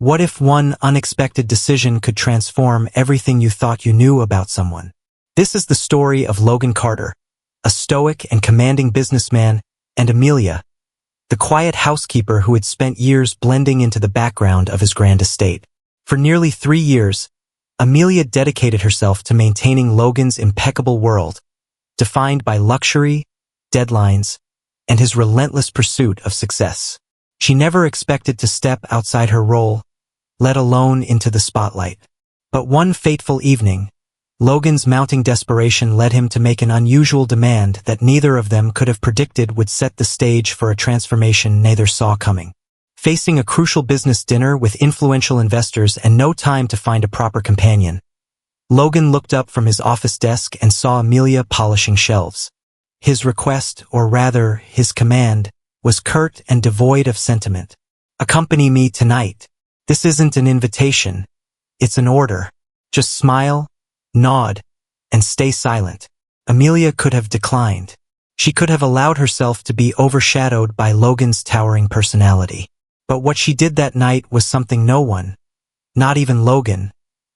What if one unexpected decision could transform everything you thought you knew about someone? This is the story of Logan Carter, a stoic and commanding businessman, and Amelia, the quiet housekeeper who had spent years blending into the background of his grand estate. For nearly 3 years, Amelia dedicated herself to maintaining Logan's impeccable world, defined by luxury, deadlines, and his relentless pursuit of success. She never expected to step outside her role, let alone into the spotlight. But one fateful evening, Logan's mounting desperation led him to make an unusual demand that neither of them could have predicted would set the stage for a transformation neither saw coming. Facing a crucial business dinner with influential investors and no time to find a proper companion, Logan looked up from his office desk and saw Amelia polishing shelves. His request, or rather, his command, was curt and devoid of sentiment. "Accompany me tonight. This isn't an invitation. It's an order. Just smile, nod, and stay silent." Amelia could have declined. She could have allowed herself to be overshadowed by Logan's towering personality. But what she did that night was something no one, not even Logan,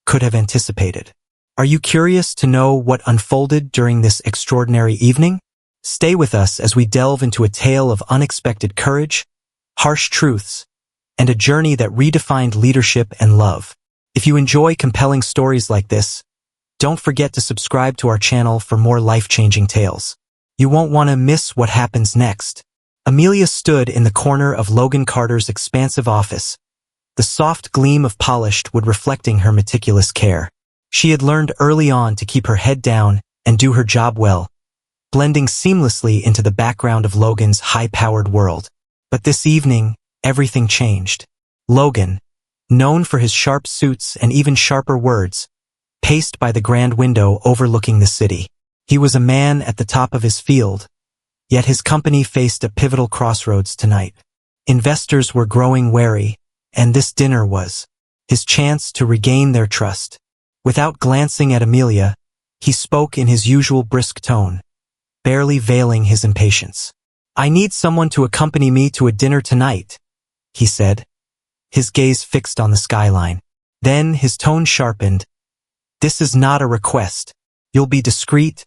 could have anticipated. Are you curious to know what unfolded during this extraordinary evening? Stay with us as we delve into a tale of unexpected courage, harsh truths, and a journey that redefined leadership and love. If you enjoy compelling stories like this, don't forget to subscribe to our channel for more life-changing tales. You won't want to miss what happens next. Amelia stood in the corner of Logan Carter's expansive office, the soft gleam of polished wood reflecting her meticulous care. She had learned early on to keep her head down and do her job well, blending seamlessly into the background of Logan's high-powered world. But this evening, everything changed. Logan, known for his sharp suits and even sharper words, paced by the grand window overlooking the city. He was a man at the top of his field, yet his company faced a pivotal crossroads tonight. Investors were growing wary, and this dinner was his chance to regain their trust. Without glancing at Amelia, he spoke in his usual brisk tone, barely veiling his impatience. "I need someone to accompany me to a dinner tonight," he said, his gaze fixed on the skyline. Then his tone sharpened. "This is not a request. You'll be discreet,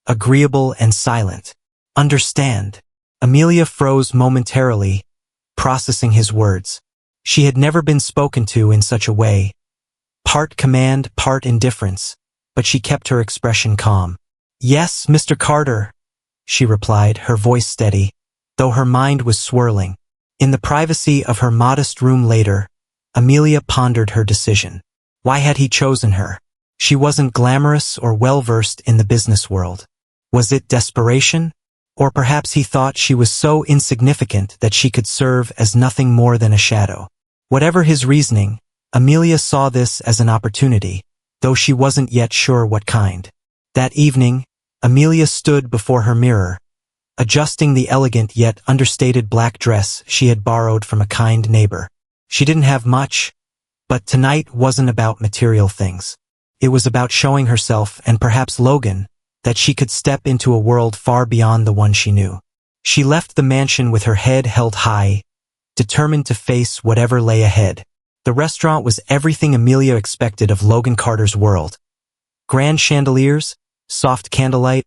agreeable, and silent. Understand?" Amelia froze momentarily, processing his words. She had never been spoken to in such a way. Part command, part indifference, but she kept her expression calm. "Yes, Mr. Carter," she replied, her voice steady, though her mind was swirling. In the privacy of her modest room later, Amelia pondered her decision. Why had he chosen her? She wasn't glamorous or well-versed in the business world. Was it desperation? Or perhaps he thought she was so insignificant that she could serve as nothing more than a shadow. Whatever his reasoning, Amelia saw this as an opportunity, though she wasn't yet sure what kind. That evening, Amelia stood before her mirror, adjusting the elegant yet understated black dress she had borrowed from a kind neighbor. She didn't have much, but tonight wasn't about material things. It was about showing herself, and perhaps Logan, that she could step into a world far beyond the one she knew. She left the mansion with her head held high, determined to face whatever lay ahead. The restaurant was everything Amelia expected of Logan Carter's world. Grand chandeliers, soft candlelight,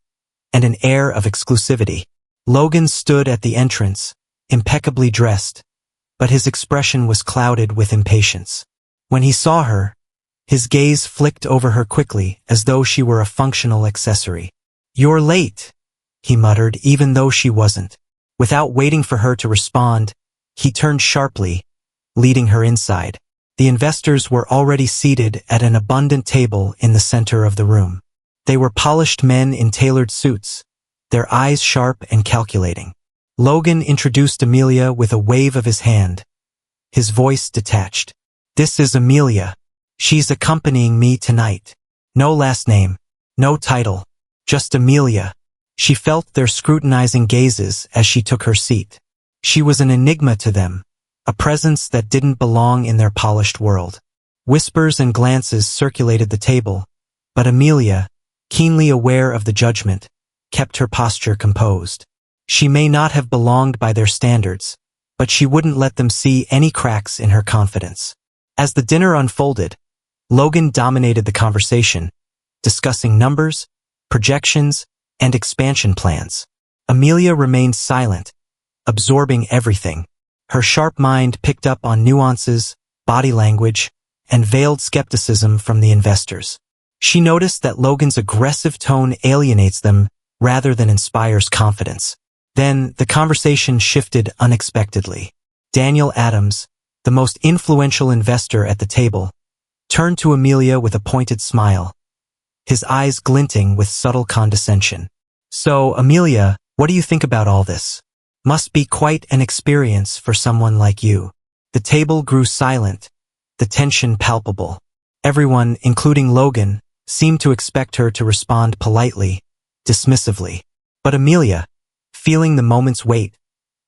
and an air of exclusivity. Logan stood at the entrance, impeccably dressed, but his expression was clouded with impatience. When he saw her, his gaze flicked over her quickly, as though she were a functional accessory. "You're late," he muttered, even though she wasn't. Without waiting for her to respond, he turned sharply, leading her inside. The investors were already seated at an abundant table in the center of the room. They were polished men in tailored suits, their eyes sharp and calculating. Logan introduced Amelia with a wave of his hand, his voice detached. "This is Amelia. She's accompanying me tonight. No last name, no title, just Amelia." She felt their scrutinizing gazes as she took her seat. She was an enigma to them, a presence that didn't belong in their polished world. Whispers and glances circulated the table, but Amelia, keenly aware of the judgment, kept her posture composed. She may not have belonged by their standards, but she wouldn't let them see any cracks in her confidence. As the dinner unfolded, Logan dominated the conversation, discussing numbers, projections, and expansion plans. Amelia remained silent, absorbing everything. Her sharp mind picked up on nuances, body language, and veiled skepticism from the investors. She noticed that Logan's aggressive tone alienates them rather than inspires confidence. Then, the conversation shifted unexpectedly. Daniel Adams, the most influential investor at the table, turned to Amelia with a pointed smile, his eyes glinting with subtle condescension. "So, Amelia, what do you think about all this? Must be quite an experience for someone like you." The table grew silent, the tension palpable. Everyone, including Logan, seemed to expect her to respond politely, dismissively. But Amelia, feeling the moment's weight,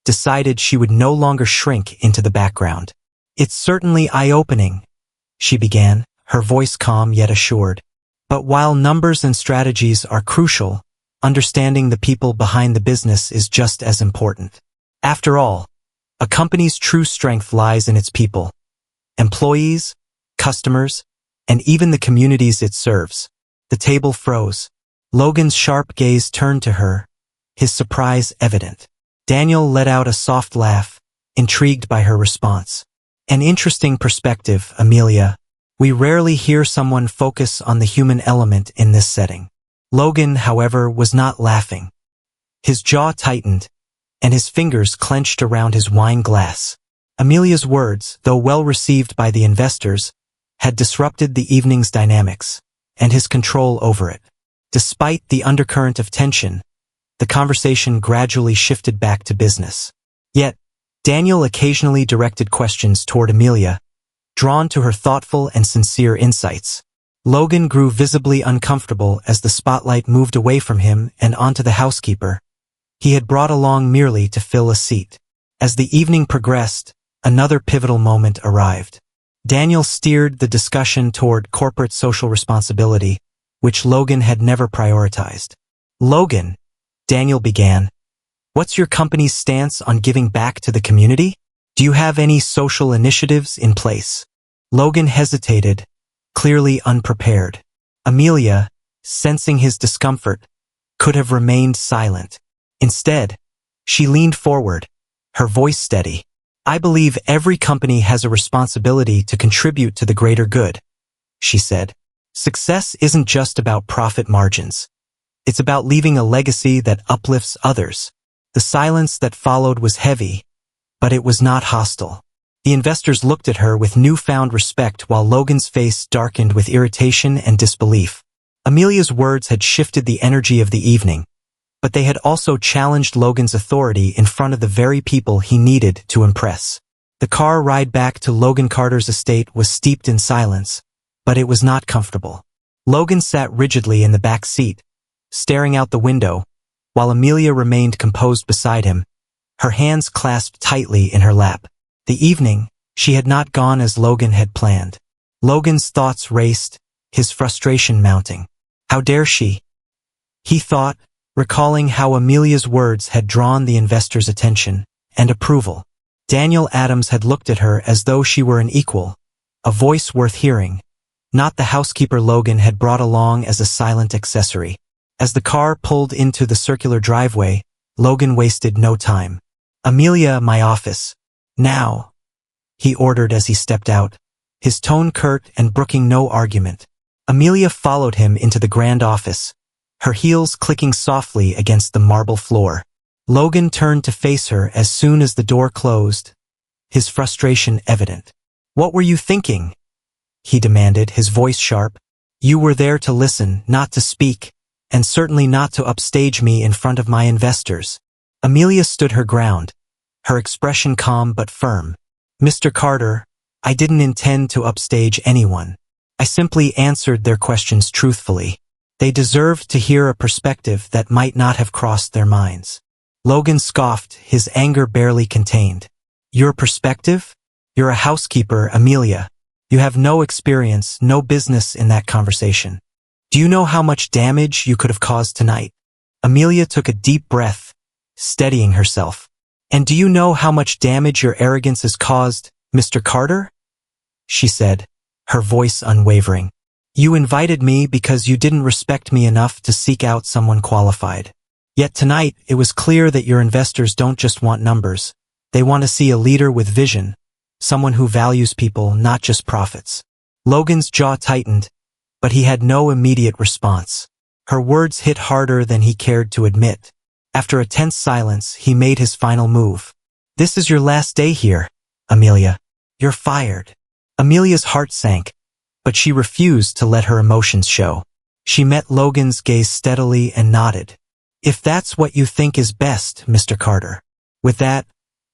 decided she would no longer shrink into the background. "It's certainly eye-opening," she began, her voice calm yet assured. "But while numbers and strategies are crucial, understanding the people behind the business is just as important. After all, a company's true strength lies in its people, employees, customers, and even the communities it serves." The table froze. Logan's sharp gaze turned to her, his surprise evident. Daniel let out a soft laugh, intrigued by her response. "An interesting perspective, Amelia. We rarely hear someone focus on the human element in this setting." Logan, however, was not laughing. His jaw tightened, and his fingers clenched around his wine glass. Amelia's words, though well received by the investors, had disrupted the evening's dynamics, and his control over it. Despite the undercurrent of tension, the conversation gradually shifted back to business. Yet, Daniel occasionally directed questions toward Amelia, drawn to her thoughtful and sincere insights. Logan grew visibly uncomfortable as the spotlight moved away from him and onto the housekeeper he had brought along merely to fill a seat. As the evening progressed, another pivotal moment arrived. Daniel steered the discussion toward corporate social responsibility, which Logan had never prioritized. "Logan," Daniel began, "what's your company's stance on giving back to the community? Do you have any social initiatives in place?" Logan hesitated, clearly unprepared. Amelia, sensing his discomfort, could have remained silent. Instead, she leaned forward, her voice steady. "I believe every company has a responsibility to contribute to the greater good," she said. "Success isn't just about profit margins. It's about leaving a legacy that uplifts others." The silence that followed was heavy, but it was not hostile. The investors looked at her with newfound respect while Logan's face darkened with irritation and disbelief. Amelia's words had shifted the energy of the evening, but they had also challenged Logan's authority in front of the very people he needed to impress. The car ride back to Logan Carter's estate was steeped in silence, but it was not comfortable. Logan sat rigidly in the back seat, staring out the window, while Amelia remained composed beside him, her hands clasped tightly in her lap. The evening, she had not gone as Logan had planned. Logan's thoughts raced, his frustration mounting. How dare she? He thought, recalling how Amelia's words had drawn the investors' attention and approval. Daniel Adams had looked at her as though she were an equal, a voice worth hearing, not the housekeeper Logan had brought along as a silent accessory. As the car pulled into the circular driveway, Logan wasted no time. "Amelia, my office. Now," he ordered as he stepped out, his tone curt and brooking no argument. Amelia followed him into the grand office, her heels clicking softly against the marble floor. Logan turned to face her as soon as the door closed, his frustration evident. "What were you thinking?" he demanded, his voice sharp. "You were there to listen, not to speak, and certainly not to upstage me in front of my investors." Amelia stood her ground, her expression calm but firm. "Mr. Carter, I didn't intend to upstage anyone. I simply answered their questions truthfully. They deserved to hear a perspective that might not have crossed their minds." Logan scoffed, his anger barely contained. "Your perspective? You're a housekeeper, Amelia. You have no experience, no business in that conversation. Do you know how much damage you could have caused tonight?" Amelia took a deep breath, steadying herself. "And do you know how much damage your arrogance has caused, Mr. Carter?" she said, her voice unwavering. You invited me because you didn't respect me enough to seek out someone qualified. Yet tonight, it was clear that your investors don't just want numbers. They want to see a leader with vision, someone who values people, not just profits. Logan's jaw tightened, but he had no immediate response. Her words hit harder than he cared to admit. After a tense silence, he made his final move. This is your last day here, Amelia. You're fired. Amelia's heart sank, but she refused to let her emotions show. She met Logan's gaze steadily and nodded. If that's what you think is best, Mr. Carter. With that,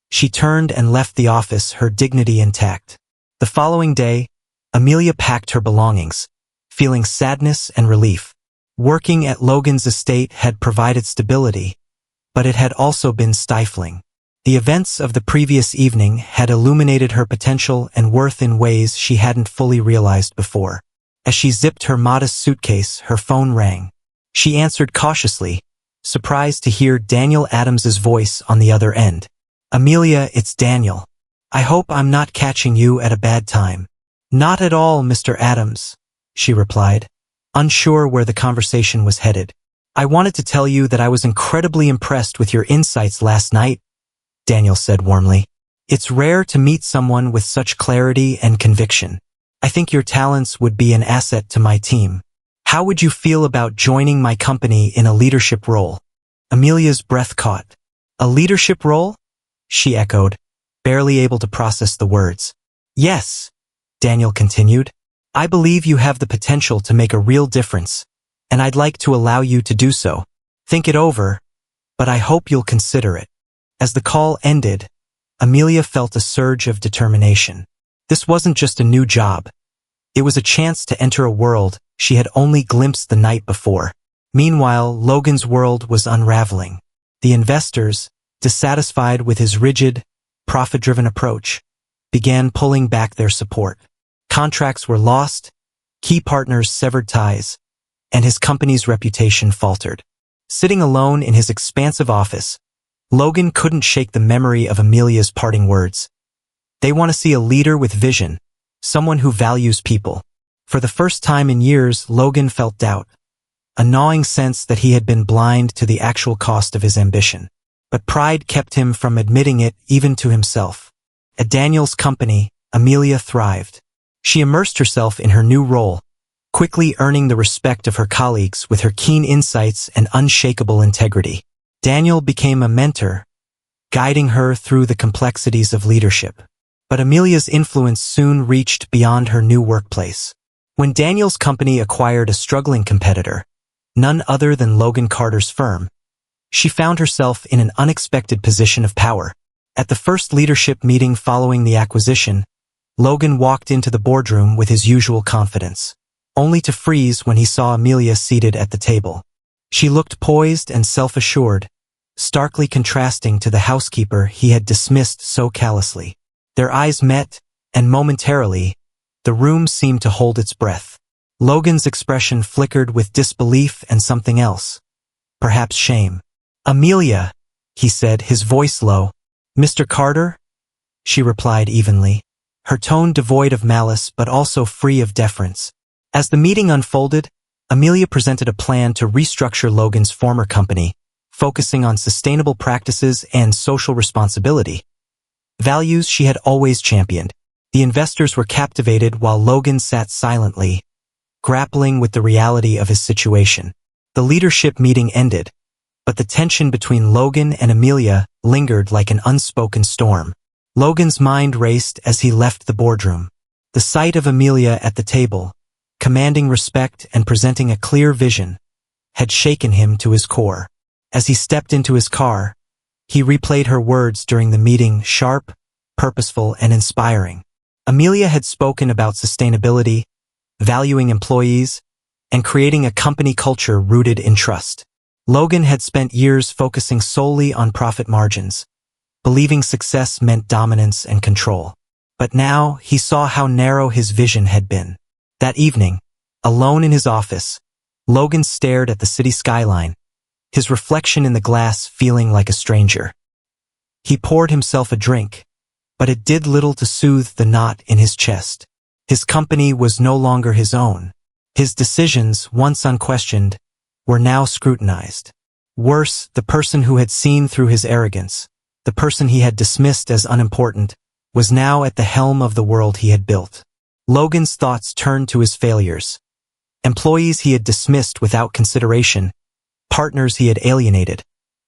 she turned and left the office, her dignity intact. The following day, Amelia packed her belongings, feeling sadness and relief. Working at Logan's estate had provided stability, but it had also been stifling. The events of the previous evening had illuminated her potential and worth in ways she hadn't fully realized before. As she zipped her modest suitcase, her phone rang. She answered cautiously, surprised to hear Daniel Adams's voice on the other end. Amelia, it's Daniel. I hope I'm not catching you at a bad time. Not at all, Mr. Adams, she replied, unsure where the conversation was headed. I wanted to tell you that I was incredibly impressed with your insights last night, Daniel said warmly. It's rare to meet someone with such clarity and conviction. I think your talents would be an asset to my team. How would you feel about joining my company in a leadership role? Amelia's breath caught. A leadership role? She echoed, barely able to process the words. Yes, Daniel continued. I believe you have the potential to make a real difference, and I'd like to allow you to do so. Think it over, but I hope you'll consider it. As the call ended, Amelia felt a surge of determination. This wasn't just a new job. It was a chance to enter a world she had only glimpsed the night before. Meanwhile, Logan's world was unraveling. The investors, dissatisfied with his rigid, profit-driven approach, began pulling back their support. Contracts were lost, key partners severed ties, and his company's reputation faltered. Sitting alone in his expansive office, Logan couldn't shake the memory of Amelia's parting words. They want to see a leader with vision, someone who values people. For the first time in years, Logan felt doubt, a gnawing sense that he had been blind to the actual cost of his ambition. But pride kept him from admitting it even to himself. At Daniel's company, Amelia thrived. She immersed herself in her new role, quickly earning the respect of her colleagues with her keen insights and unshakable integrity. Daniel became a mentor, guiding her through the complexities of leadership. But Amelia's influence soon reached beyond her new workplace. When Daniel's company acquired a struggling competitor, none other than Logan Carter's firm, she found herself in an unexpected position of power. At the first leadership meeting following the acquisition, Logan walked into the boardroom with his usual confidence, only to freeze when he saw Amelia seated at the table. She looked poised and self-assured, starkly contrasting to the housekeeper he had dismissed so callously. Their eyes met, and momentarily, the room seemed to hold its breath. Logan's expression flickered with disbelief and something else, perhaps shame. Amelia, he said, his voice low. Mr. Carter? She replied evenly, her tone devoid of malice but also free of deference. As the meeting unfolded, Amelia presented a plan to restructure Logan's former company, focusing on sustainable practices and social responsibility, values she had always championed. The investors were captivated while Logan sat silently, grappling with the reality of his situation. The leadership meeting ended, but the tension between Logan and Amelia lingered like an unspoken storm. Logan's mind raced as he left the boardroom. The sight of Amelia at the table, commanding respect and presenting a clear vision, had shaken him to his core. As he stepped into his car, he replayed her words during the meeting, sharp, purposeful, and inspiring. Amelia had spoken about sustainability, valuing employees, and creating a company culture rooted in trust. Logan had spent years focusing solely on profit margins, believing success meant dominance and control. But now he saw how narrow his vision had been. That evening, alone in his office, Logan stared at the city skyline, his reflection in the glass feeling like a stranger. He poured himself a drink, but it did little to soothe the knot in his chest. His company was no longer his own. His decisions, once unquestioned, were now scrutinized. Worse, the person who had seen through his arrogance, the person he had dismissed as unimportant, was now at the helm of the world he had built. Logan's thoughts turned to his failures. Employees he had dismissed without consideration, partners he had alienated,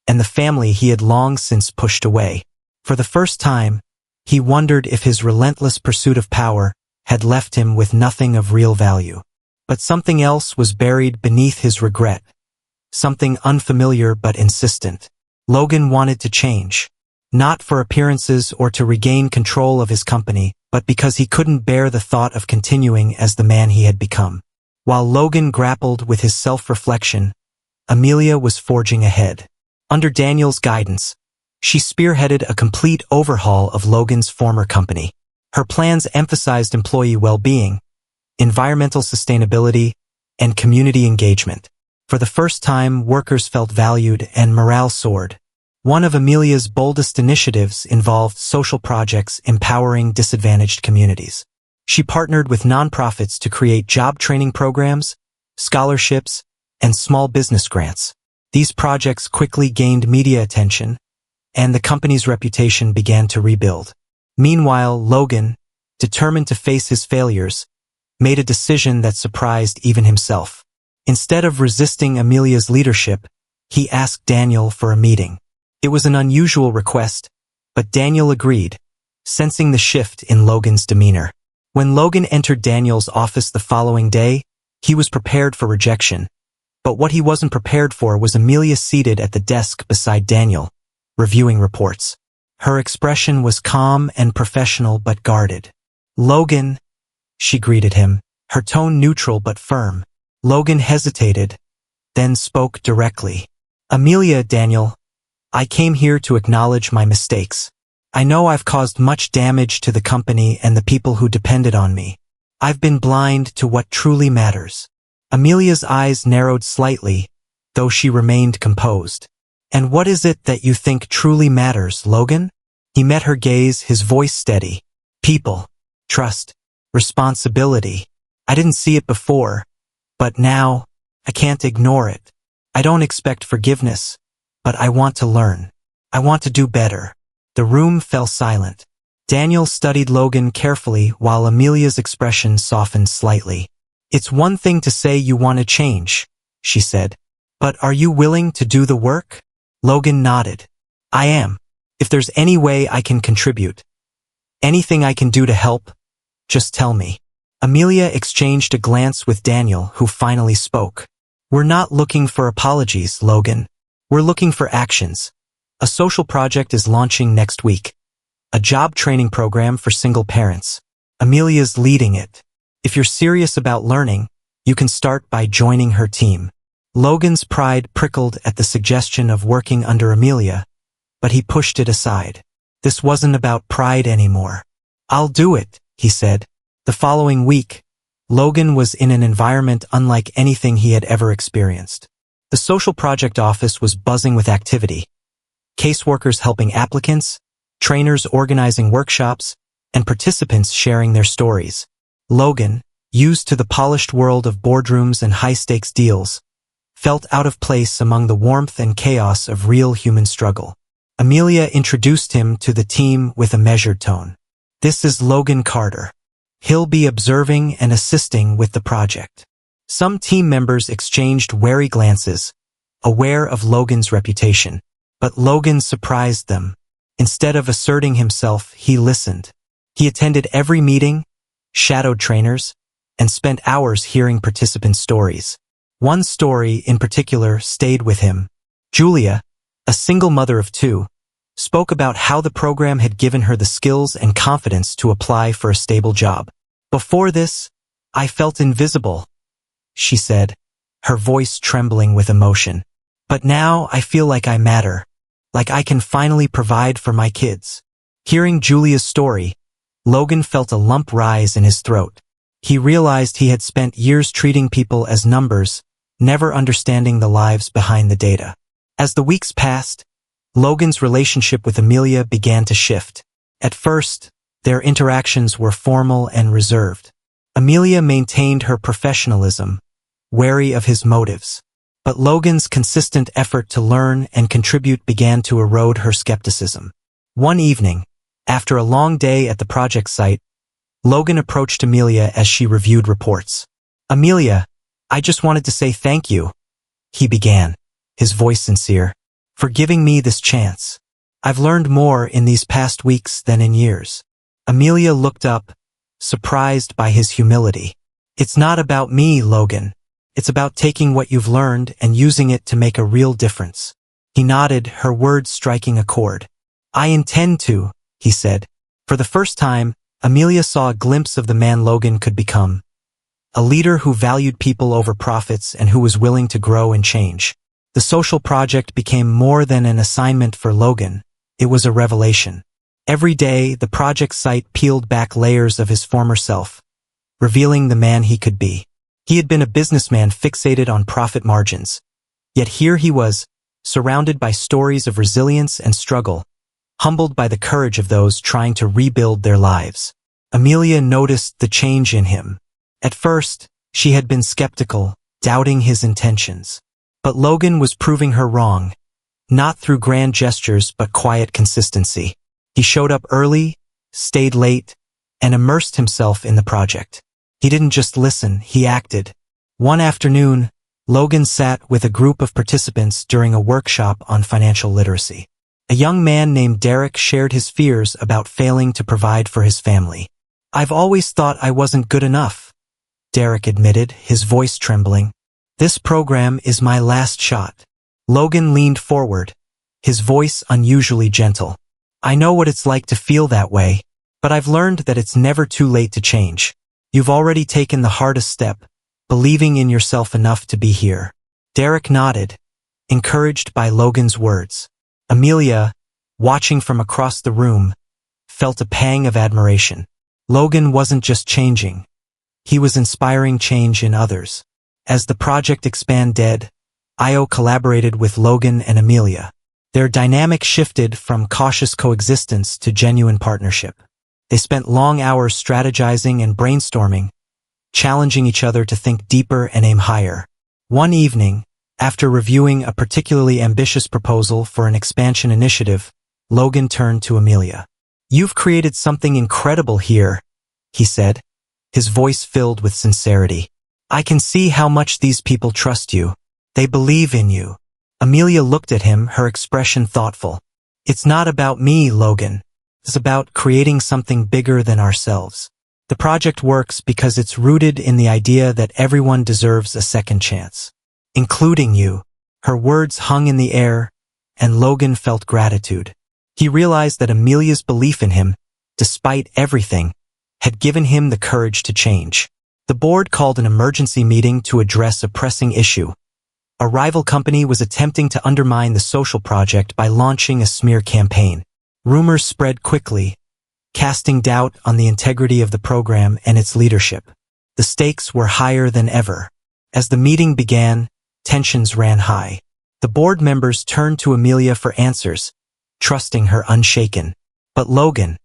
and the family he had long since pushed away. For the first time, he wondered if his relentless pursuit of power had left him with nothing of real value. But something else was buried beneath his regret, something unfamiliar but insistent. Logan wanted to change, not for appearances or to regain control of his company, but because he couldn't bear the thought of continuing as the man he had become. While Logan grappled with his self-reflection, Amelia was forging ahead. Under Daniel's guidance, she spearheaded a complete overhaul of Logan's former company. Her plans emphasized employee well-being, environmental sustainability, and community engagement. For the first time, workers felt valued and morale soared. One of Amelia's boldest initiatives involved social projects empowering disadvantaged communities. She partnered with nonprofits to create job training programs, scholarships, and small business grants. These projects quickly gained media attention, and the company's reputation began to rebuild. Meanwhile, Logan, determined to face his failures, made a decision that surprised even himself. Instead of resisting Amelia's leadership, he asked Daniel for a meeting. It was an unusual request, but Daniel agreed, sensing the shift in Logan's demeanor. When Logan entered Daniel's office the following day, he was prepared for rejection. But what he wasn't prepared for was Amelia seated at the desk beside Daniel, reviewing reports. Her expression was calm and professional but guarded. "Logan," she greeted him, her tone neutral but firm. Logan hesitated, then spoke directly. "Amelia, Daniel, I came here to acknowledge my mistakes. I know I've caused much damage to the company and the people who depended on me. I've been blind to what truly matters." Amelia's eyes narrowed slightly, though she remained composed. "And what is it that you think truly matters, Logan?" He met her gaze, his voice steady. "People, trust, responsibility. I didn't see it before, but now, I can't ignore it. I don't expect forgiveness, but I want to learn. I want to do better." The room fell silent. Daniel studied Logan carefully while Amelia's expression softened slightly. "It's one thing to say you want to change," she said. "But are you willing to do the work?" Logan nodded. "I am. If there's any way I can contribute, anything I can do to help, just tell me." Amelia exchanged a glance with Daniel, who finally spoke. "We're not looking for apologies, Logan. We're looking for actions. A social project is launching next week. A job training program for single parents. Amelia's leading it. If you're serious about learning, you can start by joining her team." Logan's pride prickled at the suggestion of working under Amelia, but he pushed it aside. This wasn't about pride anymore. "I'll do it," he said. The following week, Logan was in an environment unlike anything he had ever experienced. The social project office was buzzing with activity. Caseworkers helping applicants, trainers organizing workshops, and participants sharing their stories. Logan, used to the polished world of boardrooms and high-stakes deals, felt out of place among the warmth and chaos of real human struggle. Amelia introduced him to the team with a measured tone. "This is Logan Carter. He'll be observing and assisting with the project." Some team members exchanged wary glances, aware of Logan's reputation. But Logan surprised them. Instead of asserting himself, he listened. He attended every meeting, shadowed trainers, and spent hours hearing participants' stories. One story in particular stayed with him. Julia, a single mother of two, spoke about how the program had given her the skills and confidence to apply for a stable job. "Before this, I felt invisible," she said, her voice trembling with emotion. "But now I feel like I matter, like I can finally provide for my kids." Hearing Julia's story, Logan felt a lump rise in his throat. He realized he had spent years treating people as numbers, never understanding the lives behind the data. As the weeks passed, Logan's relationship with Amelia began to shift. At first, their interactions were formal and reserved. Amelia maintained her professionalism, wary of his motives. But Logan's consistent effort to learn and contribute began to erode her skepticism. One evening, after a long day at the project site, Logan approached Amelia as she reviewed reports. "Amelia, I just wanted to say thank you," he began, his voice sincere, "for giving me this chance. I've learned more in these past weeks than in years." Amelia looked up, surprised by his humility. "It's not about me, Logan. It's about taking what you've learned and using it to make a real difference." He nodded, her words striking a chord. "I intend to," he said. For the first time, Amelia saw a glimpse of the man Logan could become. A leader who valued people over profits and who was willing to grow and change. The social project became more than an assignment for Logan. It was a revelation. Every day, the project site peeled back layers of his former self, revealing the man he could be. He had been a businessman fixated on profit margins. Yet here he was, surrounded by stories of resilience and struggle, humbled by the courage of those trying to rebuild their lives. Amelia noticed the change in him. At first, she had been skeptical, doubting his intentions. But Logan was proving her wrong, not through grand gestures but quiet consistency. He showed up early, stayed late, and immersed himself in the project. He didn't just listen, he acted. One afternoon, Logan sat with a group of participants during a workshop on financial literacy. A young man named Derek shared his fears about failing to provide for his family. "I've always thought I wasn't good enough," Derek admitted, his voice trembling. "This program is my last shot." Logan leaned forward, his voice unusually gentle. "I know what it's like to feel that way, but I've learned that it's never too late to change. You've already taken the hardest step, believing in yourself enough to be here." Derek nodded, encouraged by Logan's words. Amelia, watching from across the room, felt a pang of admiration. Logan wasn't just changing. He was inspiring change in others. As the project expanded, Io collaborated with Logan and Amelia. Their dynamic shifted from cautious coexistence to genuine partnership. They spent long hours strategizing and brainstorming, challenging each other to think deeper and aim higher. One evening, after reviewing a particularly ambitious proposal for an expansion initiative, Logan turned to Amelia. "You've created something incredible here," he said, his voice filled with sincerity. "I can see how much these people trust you. They believe in you." Amelia looked at him, her expression thoughtful. "It's not about me, Logan. It's about creating something bigger than ourselves. The project works because it's rooted in the idea that everyone deserves a second chance, including you." Her words hung in the air, and Logan felt gratitude. He realized that Amelia's belief in him, despite everything, had given him the courage to change. The board called an emergency meeting to address a pressing issue. A rival company was attempting to undermine the social project by launching a smear campaign. Rumors spread quickly, casting doubt on the integrity of the program and its leadership. The stakes were higher than ever. As the meeting began, tensions ran high. The board members turned to Amelia for answers, trusting her unshaken. But Logan,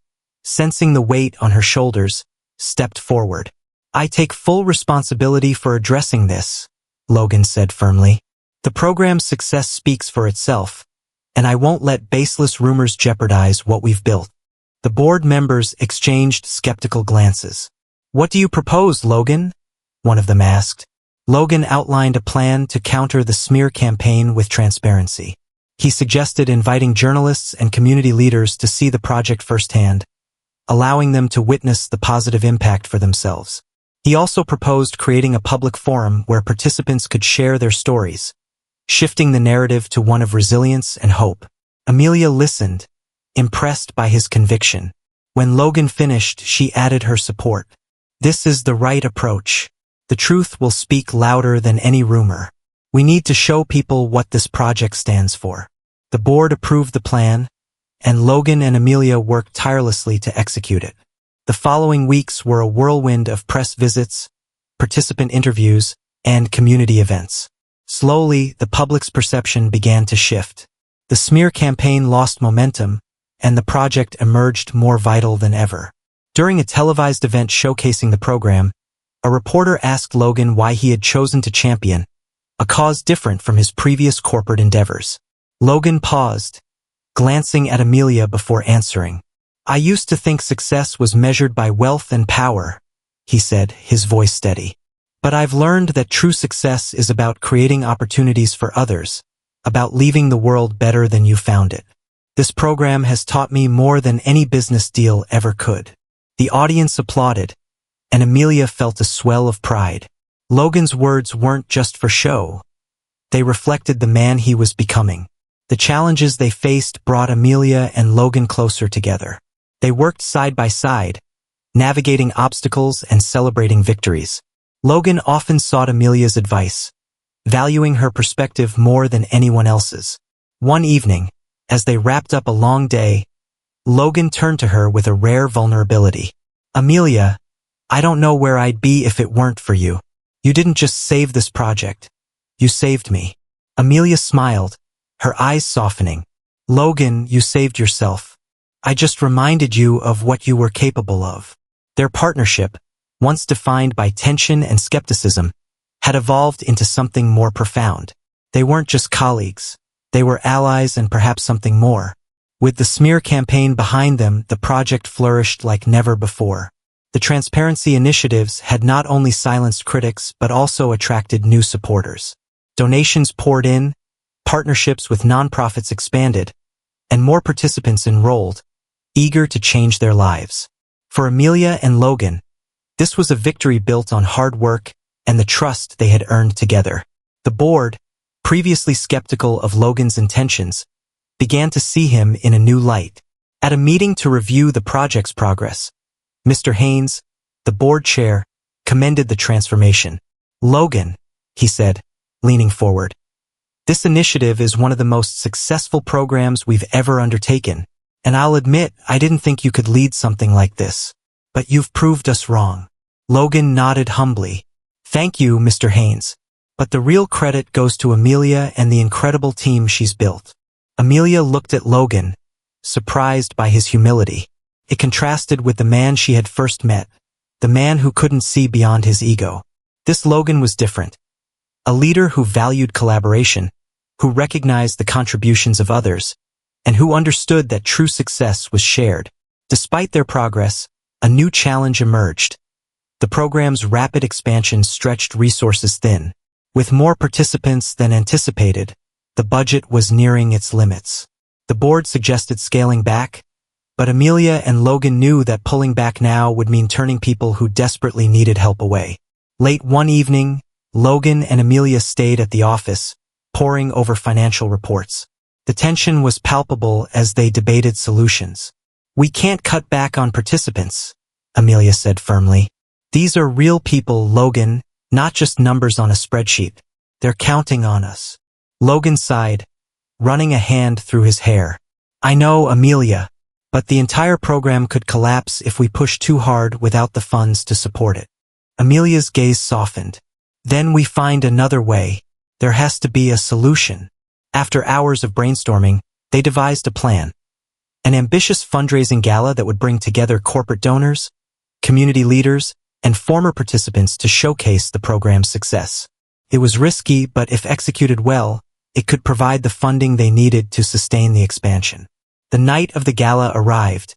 sensing the weight on her shoulders, stepped forward. "I take full responsibility for addressing this," Logan said firmly. "The program's success speaks for itself, and I won't let baseless rumors jeopardize what we've built." The board members exchanged skeptical glances. "What do you propose, Logan?" one of them asked. Logan outlined a plan to counter the smear campaign with transparency. He suggested inviting journalists and community leaders to see the project firsthand, allowing them to witness the positive impact for themselves. He also proposed creating a public forum where participants could share their stories, shifting the narrative to one of resilience and hope. Amelia listened, impressed by his conviction. When Logan finished, she added her support. "This is the right approach. The truth will speak louder than any rumor. We need to show people what this project stands for." The board approved the plan, and Logan and Amelia worked tirelessly to execute it. The following weeks were a whirlwind of press visits, participant interviews, and community events. Slowly, the public's perception began to shift. The smear campaign lost momentum, and the project emerged more vital than ever. During a televised event showcasing the program, A reporter asked Logan why he had chosen to champion a cause different from his previous corporate endeavors. Logan paused, glancing at Amelia before answering. "I used to think success was measured by wealth and power," he said, his voice steady. "But I've learned that true success is about creating opportunities for others, about leaving the world better than you found it. This program has taught me more than any business deal ever could." The audience applauded, and Amelia felt a swell of pride. Logan's words weren't just for show. They reflected the man he was becoming. The challenges they faced brought Amelia and Logan closer together. They worked side by side, navigating obstacles and celebrating victories. Logan often sought Amelia's advice, valuing her perspective more than anyone else's. One evening, as they wrapped up a long day, Logan turned to her with a rare vulnerability. "Amelia, I don't know where I'd be if it weren't for you. You didn't just save this project. You saved me." Amelia smiled, her eyes softening. "Logan, you saved yourself. I just reminded you of what you were capable of." Their partnership, once defined by tension and skepticism, had evolved into something more profound. They weren't just colleagues. They were allies and perhaps something more. With the smear campaign behind them, the project flourished like never before. The transparency initiatives had not only silenced critics but also attracted new supporters. Donations poured in, partnerships with nonprofits expanded, and more participants enrolled, eager to change their lives. For Amelia and Logan, this was a victory built on hard work and the trust they had earned together. The board, previously skeptical of Logan's intentions, began to see him in a new light. At a meeting to review the project's progress, Mr. Haynes, the board chair, commended the transformation. "Logan," he said, leaning forward, "this initiative is one of the most successful programs we've ever undertaken, and I'll admit I didn't think you could lead something like this. But you've proved us wrong." Logan nodded humbly. "Thank you, Mr. Haynes. But the real credit goes to Amelia and the incredible team she's built." Amelia looked at Logan, surprised by his humility. It contrasted with the man she had first met, the man who couldn't see beyond his ego. This Logan was different. A leader who valued collaboration, who recognized the contributions of others, and who understood that true success was shared. Despite their progress, a new challenge emerged. The program's rapid expansion stretched resources thin. With more participants than anticipated, the budget was nearing its limits. The board suggested scaling back, but Amelia and Logan knew that pulling back now would mean turning people who desperately needed help away. Late one evening, Logan and Amelia stayed at the office, poring over financial reports. The tension was palpable as they debated solutions. "We can't cut back on participants," Amelia said firmly. "These are real people, Logan, not just numbers on a spreadsheet. They're counting on us." Logan sighed, running a hand through his hair. "I know, Amelia, but the entire program could collapse if we push too hard without the funds to support it." Amelia's gaze softened. "Then we find another way. There has to be a solution." After hours of brainstorming, they devised a plan. An ambitious fundraising gala that would bring together corporate donors, community leaders, and former participants to showcase the program's success. It was risky, but if executed well, it could provide the funding they needed to sustain the expansion. The night of the gala arrived,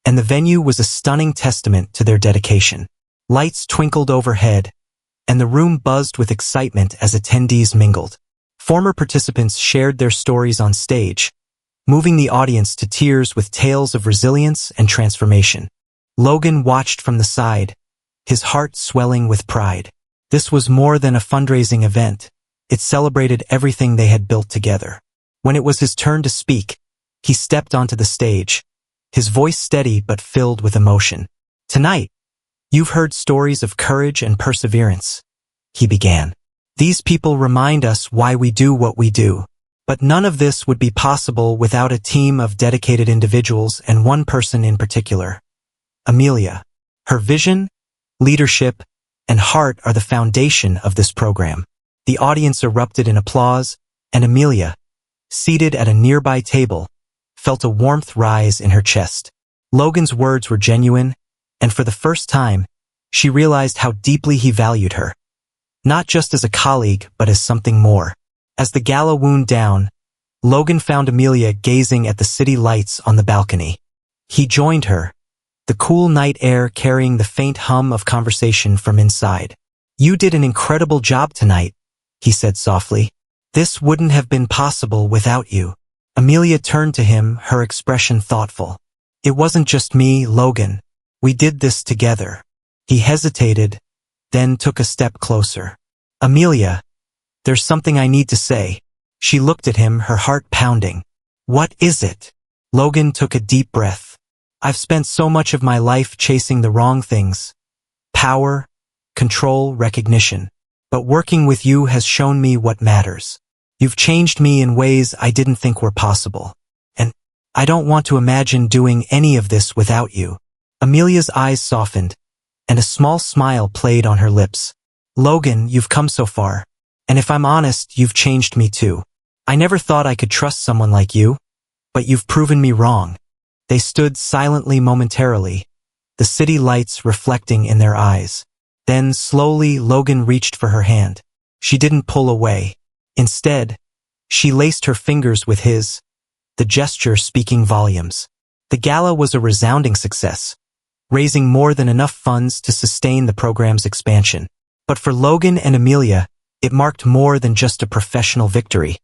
and the venue was a stunning testament to their dedication. Lights twinkled overhead, and the room buzzed with excitement as attendees mingled. Former participants shared their stories on stage, moving the audience to tears with tales of resilience and transformation. Logan watched from the side, his heart swelling with pride. This was more than a fundraising event. It celebrated everything they had built together. When it was his turn to speak, he stepped onto the stage, his voice steady but filled with emotion. "Tonight, you've heard stories of courage and perseverance," he began. "These people remind us why we do what we do. But none of this would be possible without a team of dedicated individuals and one person in particular, Amelia. Her vision, leadership, and heart are the foundation of this program." The audience erupted in applause, and Amelia, seated at a nearby table, felt a warmth rise in her chest. Logan's words were genuine, and for the first time, she realized how deeply he valued her. Not just as a colleague, but as something more. As the gala wound down, Logan found Amelia gazing at the city lights on the balcony. He joined her, the cool night air carrying the faint hum of conversation from inside. "You did an incredible job tonight," he said softly. "This wouldn't have been possible without you." Amelia turned to him, her expression thoughtful. "It wasn't just me, Logan. We did this together." He hesitated, then took a step closer. "Amelia, there's something I need to say." She looked at him, her heart pounding. "What is it?" Logan took a deep breath. "I've spent so much of my life chasing the wrong things. Power, control, recognition. But working with you has shown me what matters. You've changed me in ways I didn't think were possible. And I don't want to imagine doing any of this without you." Amelia's eyes softened, and a small smile played on her lips. "Logan, you've come so far. And if I'm honest, you've changed me too. I never thought I could trust someone like you, but you've proven me wrong." They stood silently momentarily, the city lights reflecting in their eyes. Then slowly Logan reached for her hand. She didn't pull away. Instead, she laced her fingers with his, the gesture speaking volumes. The gala was a resounding success, raising more than enough funds to sustain the program's expansion. But for Logan and Amelia, it marked more than just a professional victory.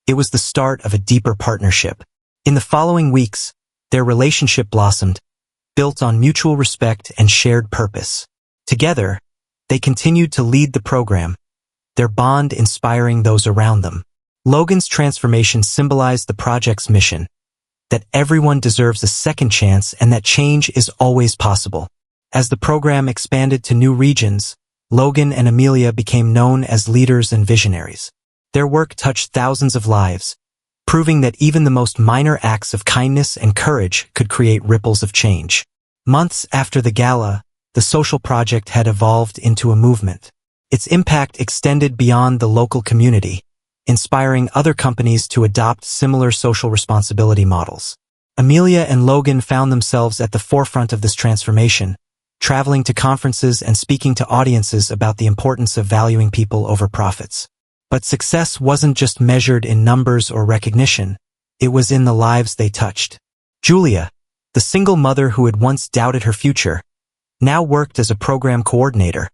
It was the start of a deeper partnership. In the following weeks, their relationship blossomed, built on mutual respect and shared purpose. Together, they continued to lead the program, their bond inspiring those around them. Logan's transformation symbolized the project's mission, that everyone deserves a second chance and that change is always possible. As the program expanded to new regions, Logan and Amelia became known as leaders and visionaries. Their work touched thousands of lives, proving that even the most minor acts of kindness and courage could create ripples of change. Months after the gala, the social project had evolved into a movement. Its impact extended beyond the local community, inspiring other companies to adopt similar social responsibility models. Amelia and Logan found themselves at the forefront of this transformation, traveling to conferences and speaking to audiences about the importance of valuing people over profits. But success wasn't just measured in numbers or recognition, it was in the lives they touched. Julia, the single mother who had once doubted her future, now worked as a program coordinator,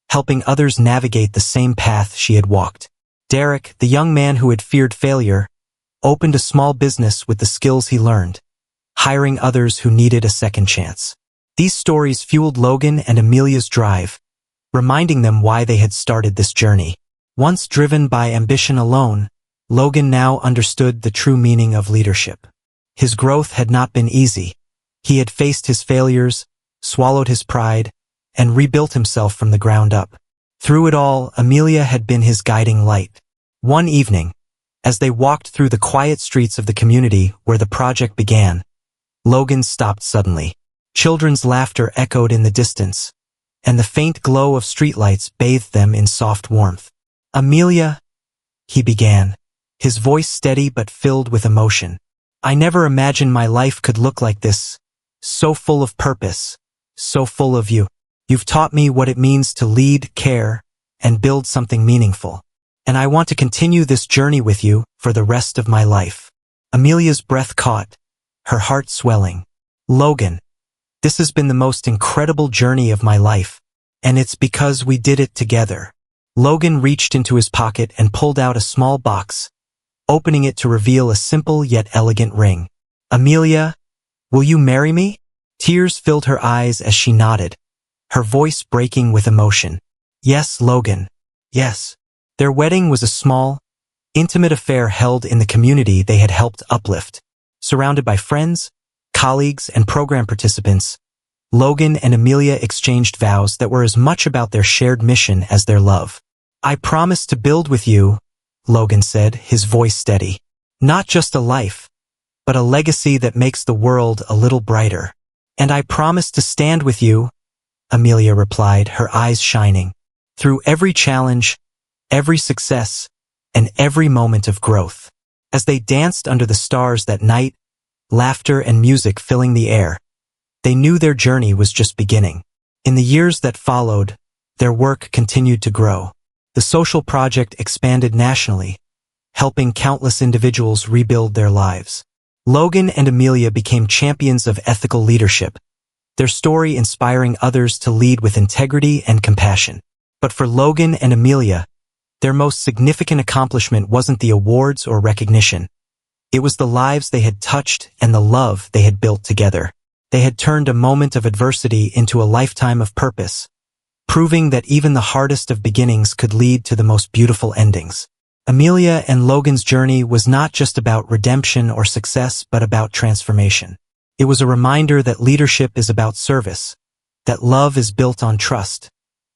helping others navigate the same path she had walked. Derek, the young man who had feared failure, opened a small business with the skills he learned, hiring others who needed a second chance. These stories fueled Logan and Amelia's drive, reminding them why they had started this journey. Once driven by ambition alone, Logan now understood the true meaning of leadership. His growth had not been easy. He had faced his failures, swallowed his pride, and rebuilt himself from the ground up. Through it all, Amelia had been his guiding light. One evening, as they walked through the quiet streets of the community where the project began, Logan stopped suddenly. Children's laughter echoed in the distance, and the faint glow of streetlights bathed them in soft warmth. "Amelia," he began, his voice steady but filled with emotion. "I never imagined my life could look like this, so full of purpose, so full of you. You've taught me what it means to lead, care, and build something meaningful. And I want to continue this journey with you for the rest of my life." Amelia's breath caught, her heart swelling. "Logan, this has been the most incredible journey of my life, and it's because we did it together." Logan reached into his pocket and pulled out a small box, opening it to reveal a simple yet elegant ring. "Amelia, will you marry me?" Tears filled her eyes as she nodded, her voice breaking with emotion. "Yes, Logan, yes." Their wedding was a small, intimate affair held in the community they had helped uplift. Surrounded by friends, colleagues, and program participants, Logan and Amelia exchanged vows that were as much about their shared mission as their love. "I promise to build with you," Logan said, his voice steady. "Not just a life, but a legacy that makes the world a little brighter." "And I promise to stand with you," Amelia replied, her eyes shining, "through every challenge, every success, and every moment of growth." As they danced under the stars that night, laughter and music filling the air, they knew their journey was just beginning. In the years that followed, their work continued to grow. The social project expanded nationally, helping countless individuals rebuild their lives. Logan and Amelia became champions of ethical leadership, their story inspiring others to lead with integrity and compassion. But for Logan and Amelia, their most significant accomplishment wasn't the awards or recognition. It was the lives they had touched and the love they had built together. They had turned a moment of adversity into a lifetime of purpose, proving that even the hardest of beginnings could lead to the most beautiful endings. Amelia and Logan's journey was not just about redemption or success, but about transformation. It was a reminder that leadership is about service, that love is built on trust,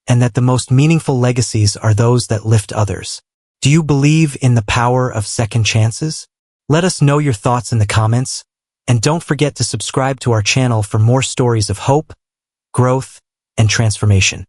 and that the most meaningful legacies are those that lift others. Do you believe in the power of second chances? Let us know your thoughts in the comments, and don't forget to subscribe to our channel for more stories of hope, growth, and transformation.